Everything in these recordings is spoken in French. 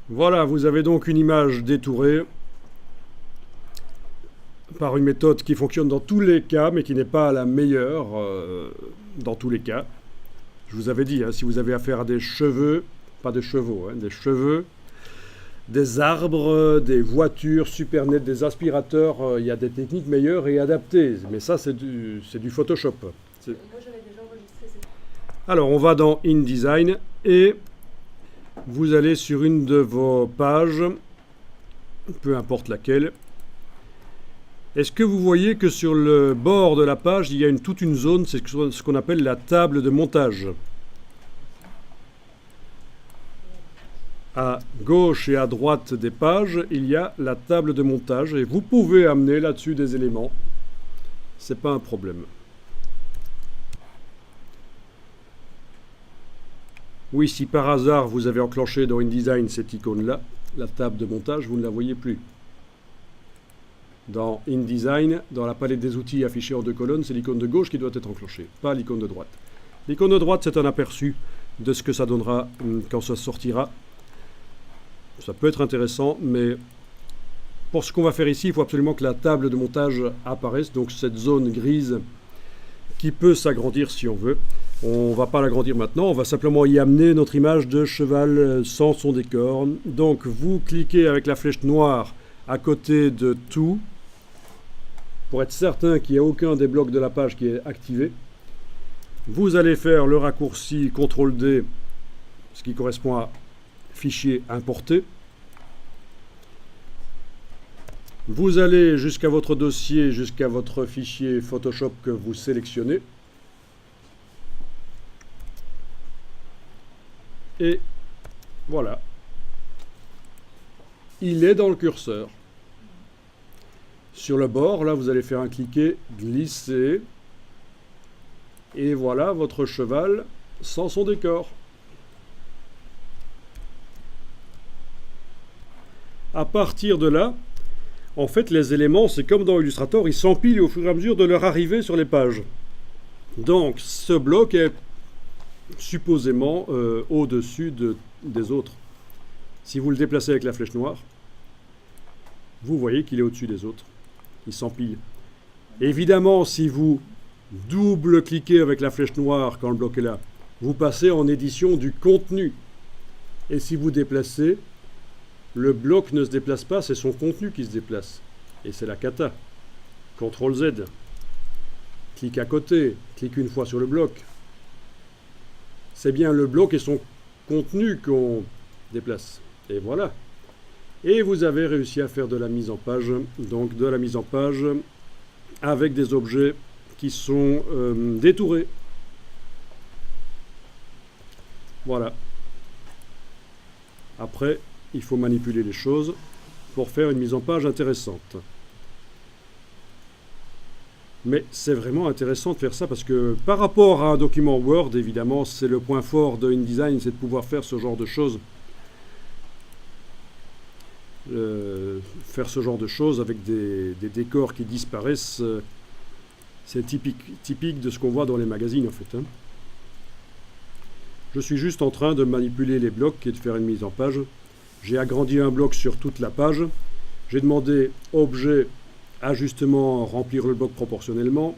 Voilà, vous avez donc une image détourée par une méthode qui fonctionne dans tous les cas, mais qui n'est pas la meilleure dans tous les cas. Je vous avais dit, hein, si vous avez affaire à des cheveux, pas des chevaux, hein, des cheveux, des arbres, des voitures super nettes, des aspirateurs, il y a des techniques meilleures et adaptées. Mais ça, c'est du Photoshop. Moi j'avais déjà enregistré cette. Alors, on va dans InDesign et vous allez sur une de vos pages, peu importe laquelle. Est-ce que vous voyez que sur le bord de la page, il y a toute une zone, c'est ce qu'on appelle la table de montage. À gauche et à droite des pages, il y a la table de montage et vous pouvez amener là-dessus des éléments. C'est pas un problème. Oui, si par hasard vous avez enclenché dans InDesign cette icône-là, la table de montage, vous ne la voyez plus. Dans InDesign, dans la palette des outils affichée en 2 colonnes, c'est l'icône de gauche qui doit être enclenchée, pas l'icône de droite. L'icône de droite, c'est un aperçu de ce que ça donnera quand ça sortira. Ça peut être intéressant, mais pour ce qu'on va faire ici, il faut absolument que la table de montage apparaisse, donc cette zone grise qui peut s'agrandir si on veut. On ne va pas l'agrandir maintenant, on va simplement y amener notre image de cheval sans son décor. Donc vous cliquez avec la flèche noire à côté de tout, pour être certain qu'il n'y a aucun des blocs de la page qui est activé. Vous allez faire le raccourci CTRL-D, ce qui correspond à fichier importé. Vous allez jusqu'à votre dossier, jusqu'à votre fichier Photoshop que vous sélectionnez. Et voilà. Il est dans le curseur. Sur le bord, là, vous allez faire un cliquer, glisser. Et voilà votre cheval sans son décor. À partir de là, en fait, les éléments, c'est comme dans Illustrator, ils s'empilent au fur et à mesure de leur arrivée sur les pages. Donc, ce bloc est supposément au-dessus des autres. Si vous le déplacez avec la flèche noire, vous voyez qu'il est au-dessus des autres. Il s'empile. Évidemment, si vous double-cliquez avec la flèche noire quand le bloc est là, vous passez en édition du contenu. Et si vous déplacez, le bloc ne se déplace pas, c'est son contenu qui se déplace. Et c'est la cata. CTRL-Z. Clique à côté, clique une fois sur le bloc. C'est bien le bloc et son contenu qu'on déplace. Et voilà. Et vous avez réussi à faire de la mise en page. Donc de la mise en page avec des objets qui sont détourés. Voilà. Après, il faut manipuler les choses pour faire une mise en page intéressante. Mais c'est vraiment intéressant de faire ça parce que par rapport à un document Word, évidemment, c'est le point fort de InDesign, c'est de pouvoir faire ce genre de choses. Faire ce genre de choses avec des décors qui disparaissent, c'est typique de ce qu'on voit dans les magazines en fait. Hein. Je suis juste en train de manipuler les blocs et de faire une mise en page. J'ai agrandi un bloc sur toute la page. J'ai demandé objet, ajustement, remplir le bloc proportionnellement.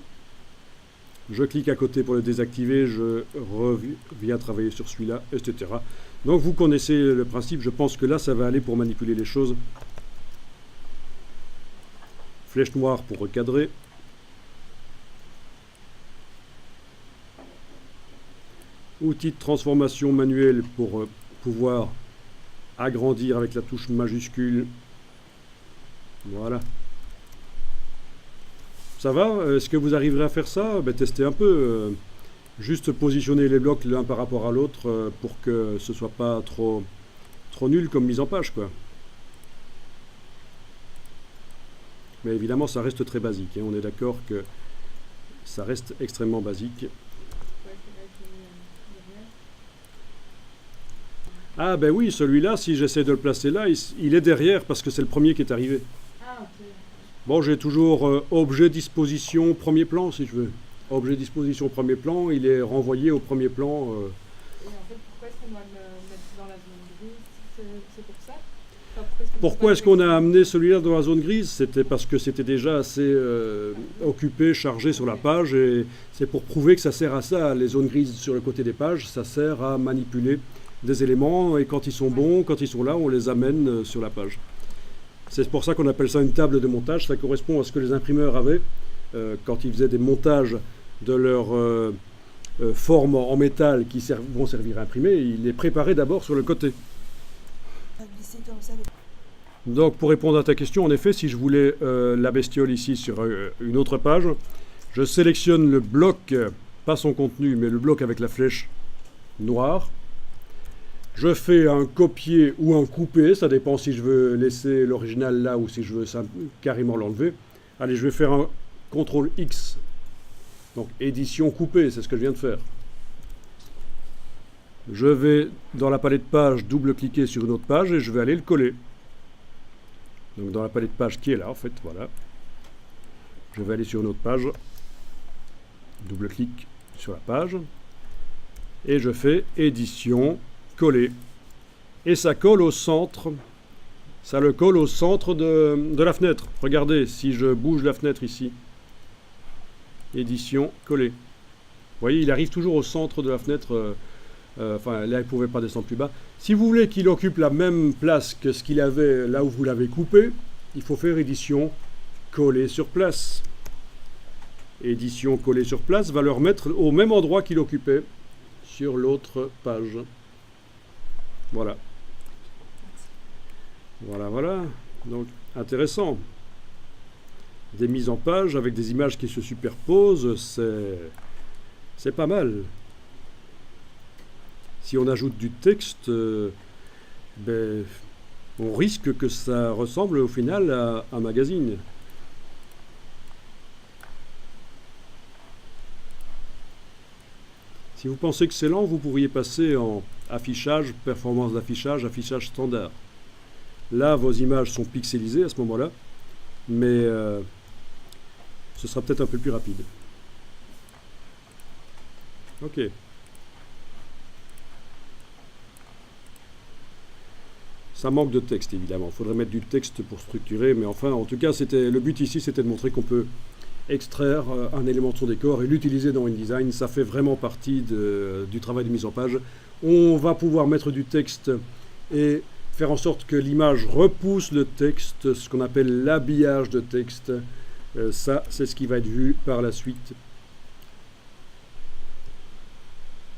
Je clique à côté pour le désactiver, je reviens travailler sur celui-là, etc. Donc vous connaissez le principe, je pense que là ça va aller pour manipuler les choses. Flèche noire pour recadrer. Outil de transformation manuelle pour pouvoir agrandir avec la touche majuscule. Voilà. Ça va? Est-ce que vous arriverez à faire ça? Testez un peu. Juste positionner les blocs l'un par rapport à l'autre pour que ce soit pas trop nul comme mise en page, quoi. Mais évidemment, ça reste très basique. Hein. On est d'accord que ça reste extrêmement basique. Ah ben oui, celui-là, si j'essaie de le placer là, il est derrière parce que c'est le premier qui est arrivé. Ah, ok. Bon, j'ai toujours objet disposition premier plan, si je veux. Objet disposition premier plan, il est renvoyé au premier plan. Et en fait, pourquoi est-ce qu'on doit le mettre dans la zone grise? c'est pour ça. Pourquoi est-ce qu'on a amené celui-là dans la zone grise? C'était parce que c'était déjà assez occupé, chargé sur la page, et c'est pour prouver que ça sert à ça. Les zones grises sur le côté des pages, ça sert à manipuler des éléments, et quand ils sont bons, quand ils sont là, on les amène sur la page. C'est pour ça qu'on appelle ça une table de montage. Ça correspond à ce que les imprimeurs avaient quand ils faisaient des montages de leurs formes en métal qui vont servir à imprimer. Ils les préparaient d'abord sur le côté. Donc pour répondre à ta question, en effet, si je voulais la bestiole ici sur une autre page, je sélectionne le bloc, pas son contenu, mais le bloc avec la flèche noire. Je fais un copier ou un couper, ça dépend si je veux laisser l'original là ou si je veux carrément l'enlever. Allez, je vais faire un CTRL X, donc édition coupée, c'est ce que je viens de faire. Je vais dans la palette page double-cliquer sur une autre page et je vais aller le coller. Donc dans la palette page qui est là en fait, voilà. Je vais aller sur une autre page, double-clic sur la page et je fais édition, coller. Et ça colle au centre, ça le colle au centre de la fenêtre. Regardez, si je bouge la fenêtre ici, édition, coller. Vous voyez, il arrive toujours au centre de la fenêtre. Enfin, là, il ne pouvait pas descendre plus bas. Si vous voulez qu'il occupe la même place que ce qu'il avait là où vous l'avez coupé, il faut faire édition, coller sur place. Édition, coller sur place va le remettre au même endroit qu'il occupait sur l'autre page. Voilà. Voilà, voilà. Donc, intéressant. Des mises en page avec des images qui se superposent, c'est pas mal. Si on ajoute du texte, on risque que ça ressemble au final à un magazine. Si vous pensez que c'est lent, vous pourriez passer en affichage, performance d'affichage, affichage standard. Là, vos images sont pixelisées à ce moment-là, mais ce sera peut-être un peu plus rapide. Ok. Ça manque de texte, évidemment. Il faudrait mettre du texte pour structurer, mais enfin, en tout cas, le but ici, c'était de montrer qu'on peut extraire un élément de son décor et l'utiliser dans InDesign. Ça fait vraiment partie du travail de mise en page. On va pouvoir mettre du texte et faire en sorte que l'image repousse le texte, ce qu'on appelle l'habillage de texte. Ça, c'est ce qui va être vu par la suite